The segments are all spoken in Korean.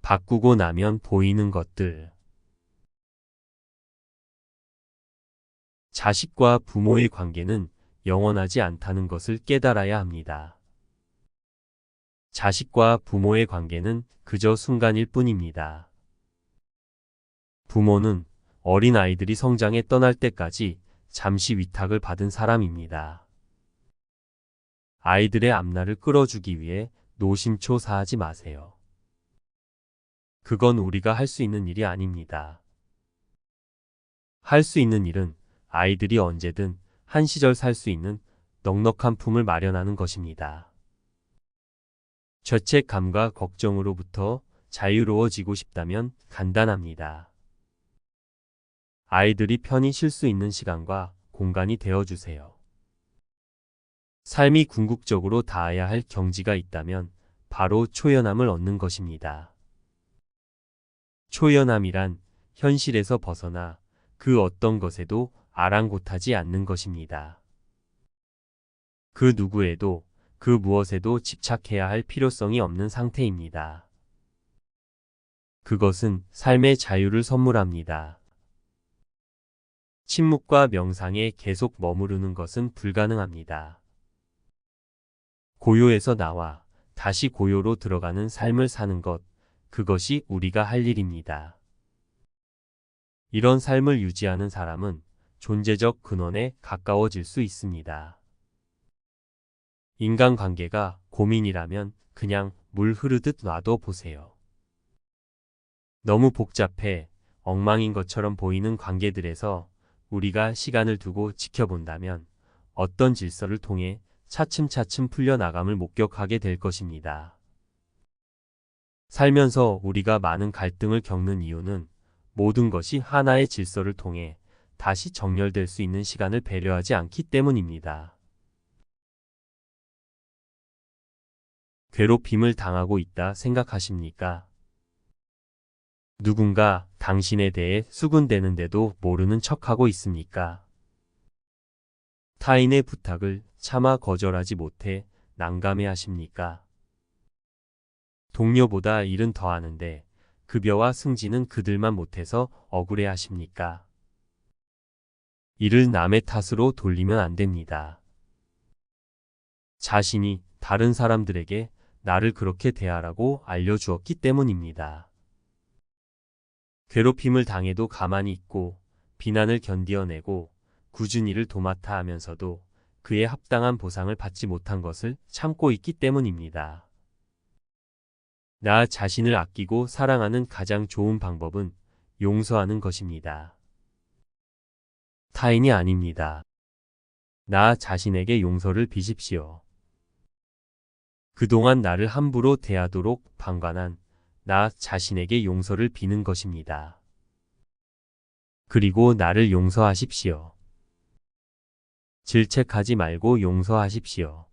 바꾸고 나면 보이는 것들. 자식과 부모의 관계는 영원하지 않다는 것을 깨달아야 합니다. 자식과 부모의 관계는 그저 순간일 뿐입니다. 부모는 어린 아이들이 성장해 떠날 때까지 잠시 위탁을 받은 사람입니다. 아이들의 앞날을 끌어주기 위해 노심초사하지 마세요. 그건 우리가 할 수 있는 일이 아닙니다. 할 수 있는 일은 아이들이 언제든 한 시절 살 수 있는 넉넉한 품을 마련하는 것입니다. 죄책감과 걱정으로부터 자유로워지고 싶다면 간단합니다. 아이들이 편히 쉴 수 있는 시간과 공간이 되어주세요. 삶이 궁극적으로 닿아야 할 경지가 있다면 바로 초연함을 얻는 것입니다. 초연함이란 현실에서 벗어나 그 어떤 것에도 아랑곳하지 않는 것입니다. 그 누구에도 그 무엇에도 집착해야 할 필요성이 없는 상태입니다. 그것은 삶의 자유를 선물합니다. 침묵과 명상에 계속 머무르는 것은 불가능합니다. 고요에서 나와 다시 고요로 들어가는 삶을 사는 것, 그것이 우리가 할 일입니다. 이런 삶을 유지하는 사람은 존재적 근원에 가까워질 수 있습니다. 인간관계가 고민이라면 그냥 물 흐르듯 놔둬 보세요. 너무 복잡해 엉망인 것처럼 보이는 관계들에서 우리가 시간을 두고 지켜본다면 어떤 질서를 통해 차츰차츰 풀려나감을 목격하게 될 것입니다. 살면서 우리가 많은 갈등을 겪는 이유는 모든 것이 하나의 질서를 통해 다시 정렬될 수 있는 시간을 배려하지 않기 때문입니다. 괴롭힘을 당하고 있다 생각하십니까? 누군가 당신에 대해 수군대는데도 모르는 척하고 있습니까? 타인의 부탁을 차마 거절하지 못해 난감해 하십니까? 동료보다 일은 더 하는데 급여와 승진은 그들만 못해서 억울해 하십니까? 일을 남의 탓으로 돌리면 안 됩니다. 자신이 다른 사람들에게 나를 그렇게 대하라고 알려주었기 때문입니다. 괴롭힘을 당해도 가만히 있고 비난을 견디어내고 꾸준히 일을 도맡아 하면서도 그에 합당한 보상을 받지 못한 것을 참고 있기 때문입니다. 나 자신을 아끼고 사랑하는 가장 좋은 방법은 용서하는 것입니다. 타인이 아닙니다. 나 자신에게 용서를 비십시오. 그동안 나를 함부로 대하도록 방관한 나 자신에게 용서를 비는 것입니다. 그리고 나를 용서하십시오. 질책하지 말고 용서하십시오.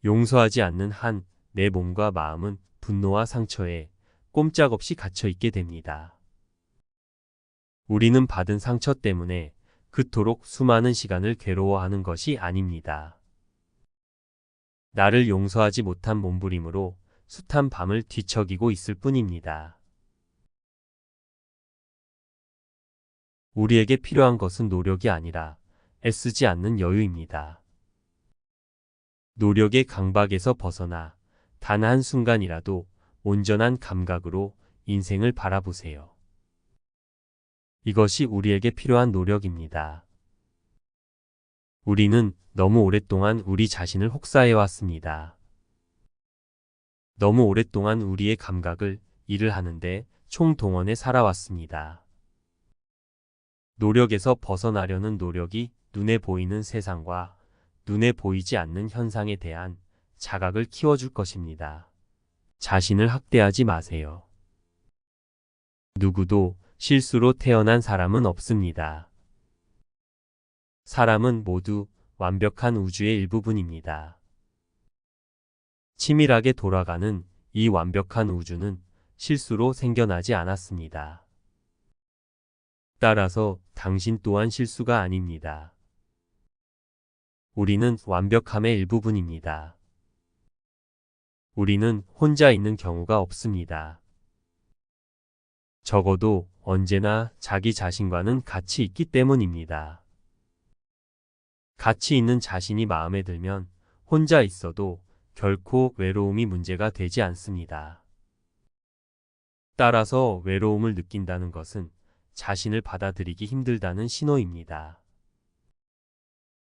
용서하지 않는 한 내 몸과 마음은 분노와 상처에 꼼짝없이 갇혀 있게 됩니다. 우리는 받은 상처 때문에 그토록 수많은 시간을 괴로워하는 것이 아닙니다. 나를 용서하지 못한 몸부림으로 숱한 밤을 뒤척이고 있을 뿐입니다. 우리에게 필요한 것은 노력이 아니라 애쓰지 않는 여유입니다. 노력의 강박에서 벗어나 단 한순간이라도 온전한 감각으로 인생을 바라보세요. 이것이 우리에게 필요한 노력입니다. 우리는 너무 오랫동안 우리 자신을 혹사해왔습니다. 너무 오랫동안 우리의 감각을 일을 하는데 총동원해 살아왔습니다. 노력에서 벗어나려는 노력이 눈에 보이는 세상과 눈에 보이지 않는 현상에 대한 자각을 키워줄 것입니다. 자신을 학대하지 마세요. 누구도 실수로 태어난 사람은 없습니다. 사람은 모두 완벽한 우주의 일부분입니다. 치밀하게 돌아가는 이 완벽한 우주는 실수로 생겨나지 않았습니다. 따라서 당신 또한 실수가 아닙니다. 우리는 완벽함의 일부분입니다. 우리는 혼자 있는 경우가 없습니다. 적어도 언제나 자기 자신과는 같이 있기 때문입니다. 같이 있는 자신이 마음에 들면 혼자 있어도 결코 외로움이 문제가 되지 않습니다. 따라서 외로움을 느낀다는 것은 자신을 받아들이기 힘들다는 신호입니다.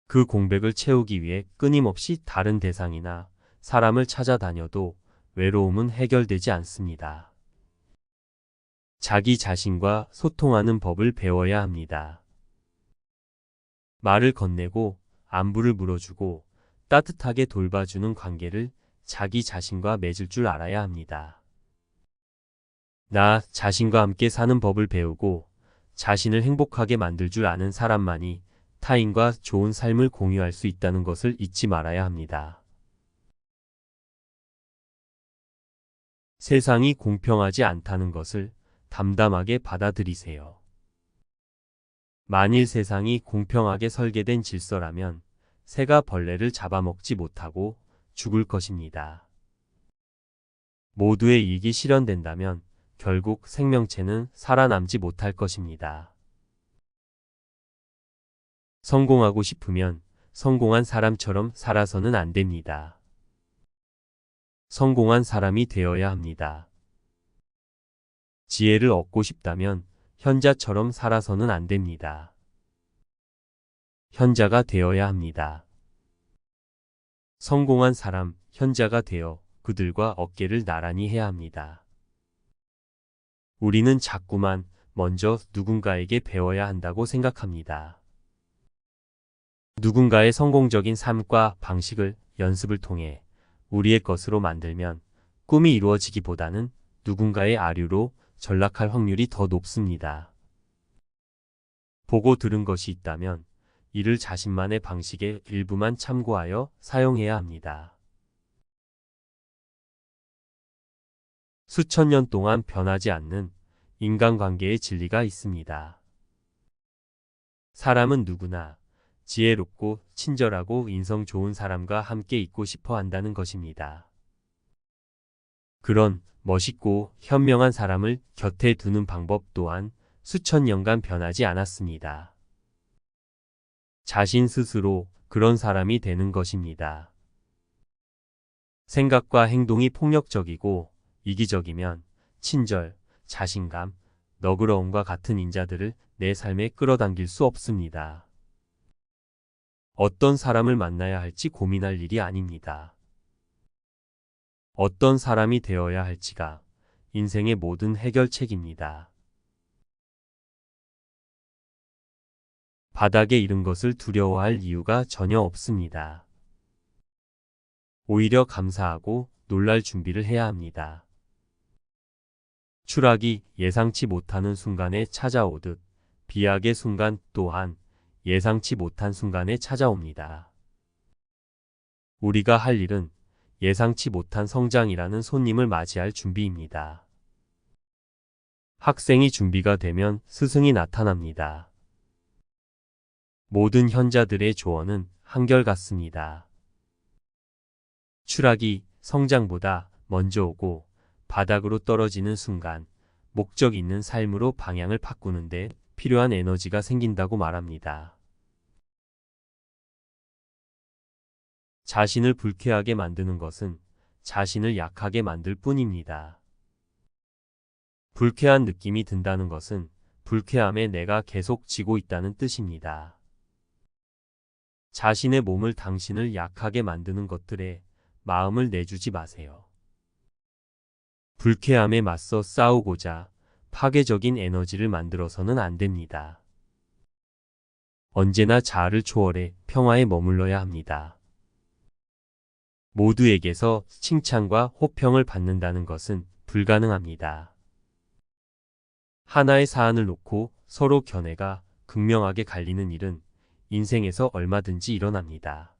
그 공백을 채우기 위해 끊임없이 다른 대상이나 사람을 찾아다녀도 외로움은 해결되지 않습니다. 자기 자신과 소통하는 법을 배워야 합니다. 말을 건네고 안부를 물어주고 따뜻하게 돌봐주는 관계를 자기 자신과 맺을 줄 알아야 합니다. 나 자신과 함께 사는 법을 배우고 자신을 행복하게 만들 줄 아는 사람만이 타인과 좋은 삶을 공유할 수 있다는 것을 잊지 말아야 합니다. 세상이 공평하지 않다는 것을 담담하게 받아들이세요. 만일 세상이 공평하게 설계된 질서라면 새가 벌레를 잡아먹지 못하고 죽을 것입니다. 모두의 이익이 실현된다면 결국 생명체는 살아남지 못할 것입니다. 성공하고 싶으면 성공한 사람처럼 살아서는 안 됩니다. 성공한 사람이 되어야 합니다. 지혜를 얻고 싶다면 현자처럼 살아서는 안 됩니다. 현자가 되어야 합니다. 성공한 사람, 현자가 되어 그들과 어깨를 나란히 해야 합니다. 우리는 자꾸만 먼저 누군가에게 배워야 한다고 생각합니다. 누군가의 성공적인 삶과 방식을 연습을 통해 우리의 것으로 만들면 꿈이 이루어지기보다는 누군가의 아류로 전락할 확률이 더 높습니다. 보고 들은 것이 있다면 이를 자신만의 방식의 일부만 참고하여 사용해야 합니다. 수천 년 동안 변하지 않는 인간관계의 진리가 있습니다. 사람은 누구나 지혜롭고 친절하고 인성 좋은 사람과 함께 있고 싶어 한다는 것입니다. 그런 멋있고 현명한 사람을 곁에 두는 방법 또한 수천 년간 변하지 않았습니다. 자신 스스로 그런 사람이 되는 것입니다. 생각과 행동이 폭력적이고 이기적이면 친절, 자신감, 너그러움과 같은 인자들을 내 삶에 끌어당길 수 없습니다. 어떤 사람을 만나야 할지 고민할 일이 아닙니다. 어떤 사람이 되어야 할지가 인생의 모든 해결책입니다. 바닥에 이른 것을 두려워할 이유가 전혀 없습니다. 오히려 감사하고 놀랄 준비를 해야 합니다. 추락이 예상치 못하는 순간에 찾아오듯 비약의 순간 또한 예상치 못한 순간에 찾아옵니다. 우리가 할 일은 예상치 못한 성장이라는 손님을 맞이할 준비입니다. 학생이 준비가 되면 스승이 나타납니다. 모든 현자들의 조언은 한결같습니다. 추락이 성장보다 먼저 오고 바닥으로 떨어지는 순간 목적 있는 삶으로 방향을 바꾸는데 필요한 에너지가 생긴다고 말합니다. 자신을 불쾌하게 만드는 것은 자신을 약하게 만들 뿐입니다. 불쾌한 느낌이 든다는 것은 불쾌함에 내가 계속 지고 있다는 뜻입니다. 자신의 몸을 당신을 약하게 만드는 것들에 마음을 내주지 마세요. 불쾌함에 맞서 싸우고자 파괴적인 에너지를 만들어서는 안 됩니다. 언제나 자아를 초월해 평화에 머물러야 합니다. 모두에게서 칭찬과 호평을 받는다는 것은 불가능합니다. 하나의 사안을 놓고 서로 견해가 극명하게 갈리는 일은 인생에서 얼마든지 일어납니다.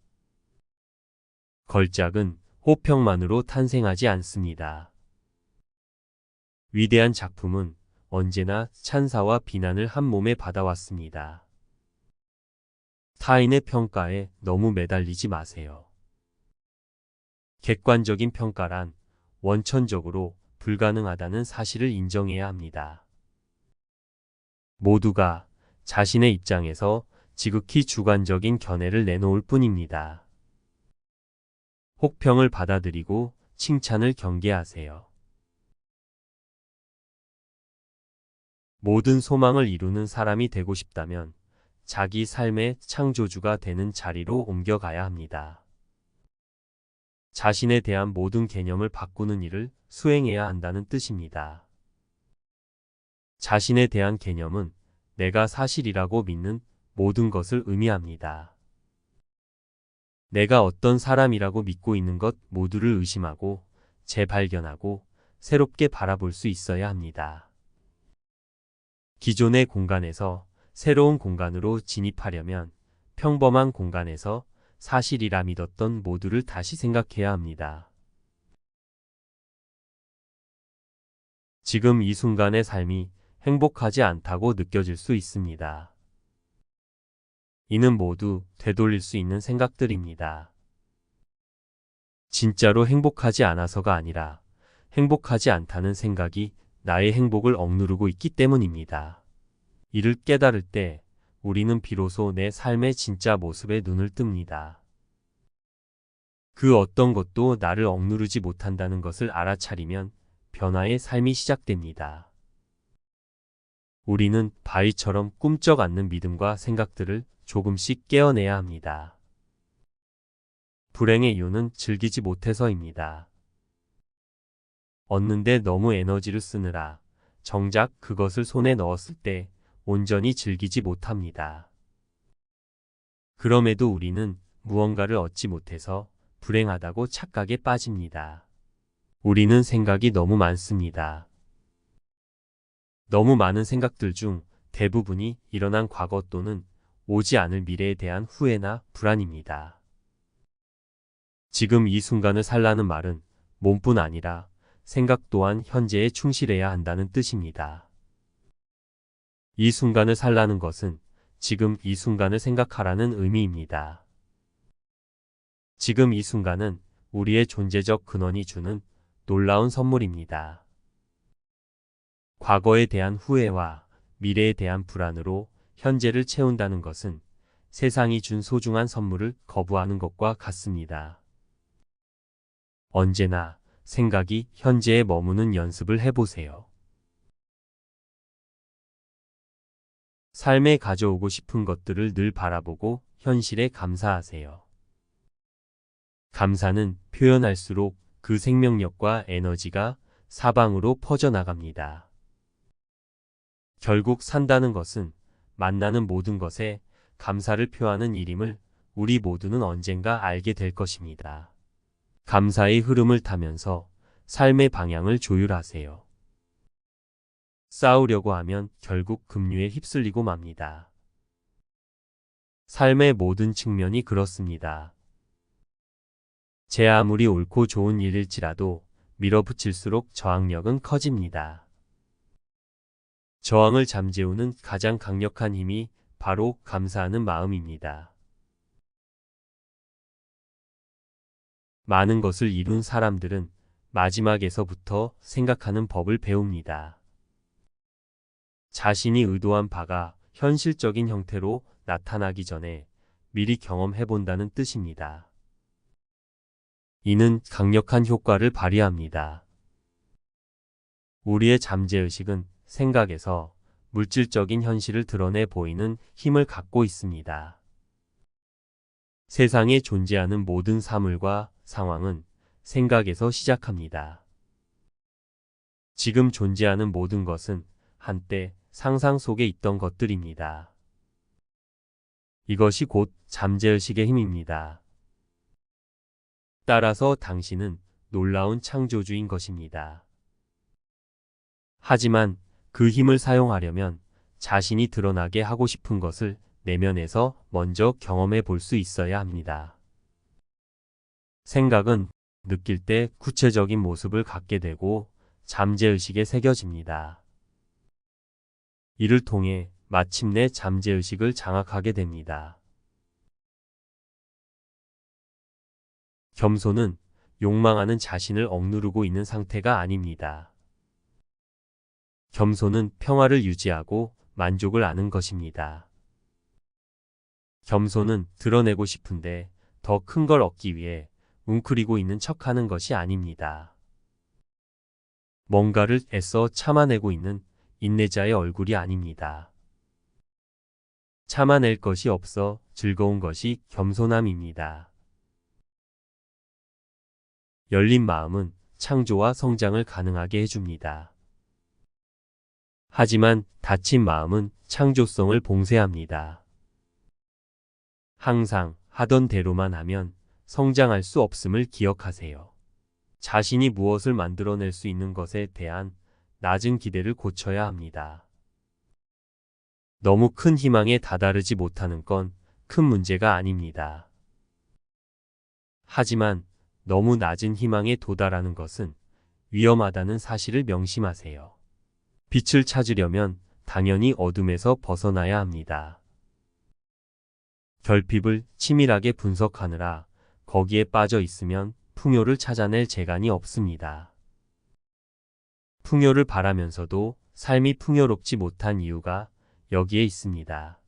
걸작은 호평만으로 탄생하지 않습니다. 위대한 작품은 언제나 찬사와 비난을 한 몸에 받아왔습니다. 타인의 평가에 너무 매달리지 마세요. 객관적인 평가란 원천적으로 불가능하다는 사실을 인정해야 합니다. 모두가 자신의 입장에서 지극히 주관적인 견해를 내놓을 뿐입니다. 혹평을 받아들이고 칭찬을 경계하세요. 모든 소망을 이루는 사람이 되고 싶다면 자기 삶의 창조주가 되는 자리로 옮겨가야 합니다. 자신에 대한 모든 개념을 바꾸는 일을 수행해야 한다는 뜻입니다. 자신에 대한 개념은 내가 사실이라고 믿는 모든 것을 의미합니다. 내가 어떤 사람이라고 믿고 있는 것 모두를 의심하고 재발견하고 새롭게 바라볼 수 있어야 합니다. 기존의 공간에서 새로운 공간으로 진입하려면 평범한 공간에서 사실이라 믿었던 모두를 다시 생각해야 합니다. 지금 이 순간의 삶이 행복하지 않다고 느껴질 수 있습니다. 이는 모두 되돌릴 수 있는 생각들입니다. 진짜로 행복하지 않아서가 아니라 행복하지 않다는 생각이 나의 행복을 억누르고 있기 때문입니다. 이를 깨달을 때 우리는 비로소 내 삶의 진짜 모습에 눈을 뜹니다. 그 어떤 것도 나를 억누르지 못한다는 것을 알아차리면 변화의 삶이 시작됩니다. 우리는 바위처럼 꿈쩍 않는 믿음과 생각들을 조금씩 깨어내야 합니다. 불행의 이유는 즐기지 못해서입니다. 얻는데 너무 에너지를 쓰느라 정작 그것을 손에 넣었을 때 온전히 즐기지 못합니다. 그럼에도 우리는 무언가를 얻지 못해서 불행하다고 착각에 빠집니다. 우리는 생각이 너무 많습니다. 너무 많은 생각들 중 대부분이 일어난 과거 또는 오지 않을 미래에 대한 후회나 불안입니다. 지금 이 순간을 살라는 말은 몸뿐 아니라 생각 또한 현재에 충실해야 한다는 뜻입니다. 이 순간을 살라는 것은 지금 이 순간을 생각하라는 의미입니다. 지금 이 순간은 우리의 존재적 근원이 주는 놀라운 선물입니다. 과거에 대한 후회와 미래에 대한 불안으로 현재를 채운다는 것은 세상이 준 소중한 선물을 거부하는 것과 같습니다. 언제나 생각이 현재에 머무는 연습을 해보세요. 삶에 가져오고 싶은 것들을 늘 바라보고 현실에 감사하세요. 감사는 표현할수록 그 생명력과 에너지가 사방으로 퍼져나갑니다. 결국 산다는 것은 만나는 모든 것에 감사를 표하는 일임을 우리 모두는 언젠가 알게 될 것입니다. 감사의 흐름을 타면서 삶의 방향을 조율하세요. 싸우려고 하면 결국 급류에 휩쓸리고 맙니다. 삶의 모든 측면이 그렇습니다. 제 아무리 옳고 좋은 일일지라도 밀어붙일수록 저항력은 커집니다. 저항을 잠재우는 가장 강력한 힘이 바로 감사하는 마음입니다. 많은 것을 이룬 사람들은 마지막에서부터 생각하는 법을 배웁니다. 자신이 의도한 바가 현실적인 형태로 나타나기 전에 미리 경험해본다는 뜻입니다. 이는 강력한 효과를 발휘합니다. 우리의 잠재의식은 생각에서 물질적인 현실을 드러내 보이는 힘을 갖고 있습니다. 세상에 존재하는 모든 사물과 상황은 생각에서 시작합니다. 지금 존재하는 모든 것은 한때 상상 속에 있던 것들입니다. 이것이 곧 잠재의식의 힘입니다. 따라서 당신은 놀라운 창조주인 것입니다. 하지만 그 힘을 사용하려면 자신이 드러나게 하고 싶은 것을 내면에서 먼저 경험해 볼 수 있어야 합니다. 생각은 느낄 때 구체적인 모습을 갖게 되고 잠재의식에 새겨집니다. 이를 통해 마침내 잠재의식을 장악하게 됩니다. 겸손은 욕망하는 자신을 억누르고 있는 상태가 아닙니다. 겸손은 평화를 유지하고 만족을 아는 것입니다. 겸손은 드러내고 싶은데 더 큰 걸 얻기 위해 웅크리고 있는 척하는 것이 아닙니다. 뭔가를 애써 참아내고 있는 인내자의 얼굴이 아닙니다. 참아낼 것이 없어 즐거운 것이 겸손함입니다. 열린 마음은 창조와 성장을 가능하게 해줍니다. 하지만 닫힌 마음은 창조성을 봉쇄합니다. 항상 하던 대로만 하면 성장할 수 없음을 기억하세요. 자신이 무엇을 만들어낼 수 있는 것에 대한 낮은 기대를 고쳐야 합니다. 너무 큰 희망에 다다르지 못하는 건 큰 문제가 아닙니다. 하지만 너무 낮은 희망에 도달하는 것은 위험하다는 사실을 명심하세요. 빛을 찾으려면 당연히 어둠에서 벗어나야 합니다. 결핍을 치밀하게 분석하느라 거기에 빠져 있으면 풍요를 찾아낼 재간이 없습니다. 풍요를 바라면서도 삶이 풍요롭지 못한 이유가 여기에 있습니다.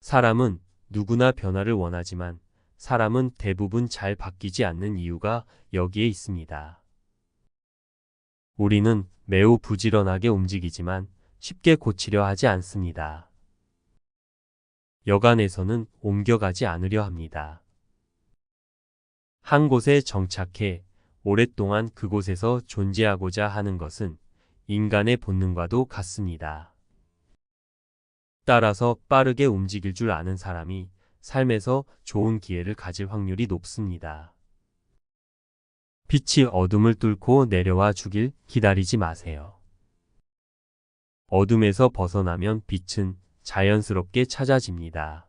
사람은 누구나 변화를 원하지만 사람은 대부분 잘 바뀌지 않는 이유가 여기에 있습니다. 우리는 매우 부지런하게 움직이지만 쉽게 고치려 하지 않습니다. 여간에서는 옮겨가지 않으려 합니다. 한 곳에 정착해 오랫동안 그곳에서 존재하고자 하는 것은 인간의 본능과도 같습니다. 따라서 빠르게 움직일 줄 아는 사람이 삶에서 좋은 기회를 가질 확률이 높습니다. 빛이 어둠을 뚫고 내려와 주길 기다리지 마세요. 어둠에서 벗어나면 빛은 자연스럽게 찾아집니다.